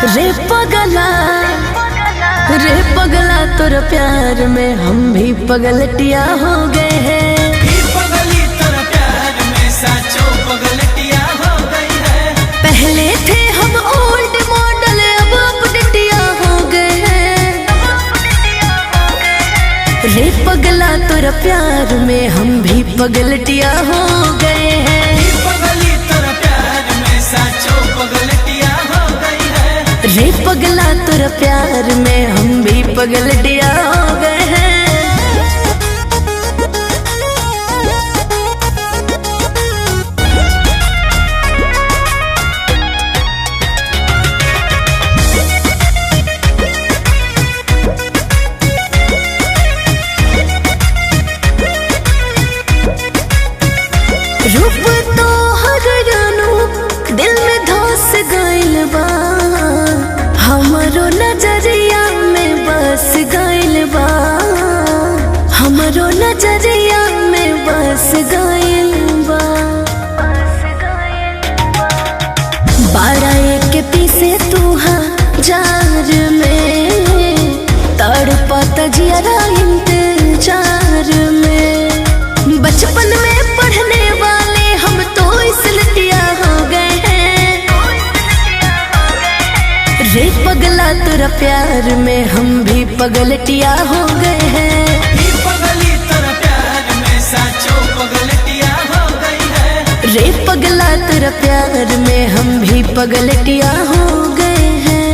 रे पगला रे पगला तोर प्यार में हम भी पगलटिया हो गए हैं। पगली तोर प्यार में साचो पगलटिया हो गई है। पहले थे हम ओल्ड मॉडल अब अपडेटिया हो गए हैं। रे पगला तोर प्यार में हम भी पगलटिया हो गए हैं। पगली तोर प्यार में साचो पगलटिया हो गई है। रे पगला तोर प्यार में हम भी पगलटिया हो गए हैं। रूप तो हर रूप दिल में धस गइल बा, हमरो नजरिया में बस गइल बा, हमरो नजरिया में बस गइल बा। बारह एक पीसे तू जार में तड़पत जियरा इंतजार में। बचपन में पढ़ने वाले हम तो इसलिए हो गए हैं। रे पगला तोरा प्यार में हम भी पगलटिया हो गए हैं। पगली तोर प्यार में साचो पगलटिया हो गई है। रे पगला तोरा प्यार में हम भी पगलटिया हो गए हैं।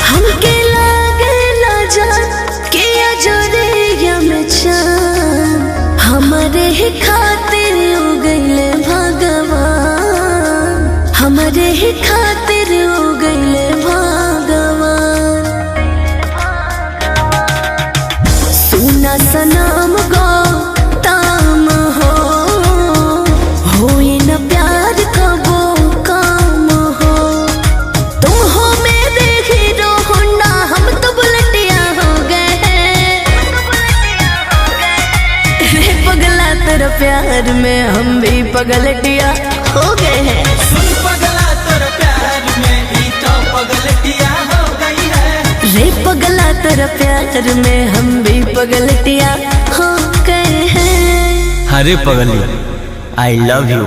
हमके लागेला जान के अजरिया में चान, हमारे ही खातिर हो गइले भगवान, हमारे ही खातिर हो गइले भगवान। सुना सनम गो ताम होई न प्यार कबो काम हो। तुम हो मेरे हीरो होंडा हम तो बुलेटिया हो गए हैं। रे पगला तेरा प्यार में हम भी पगलटिया हो गए हैं। सुन पगला तोर प्यार में ही तो पगलटिया हो गई है। रे पगला तेरा प्यार में हम भी पगलटिया हो गए हैं। अरे पगली आई लव यू।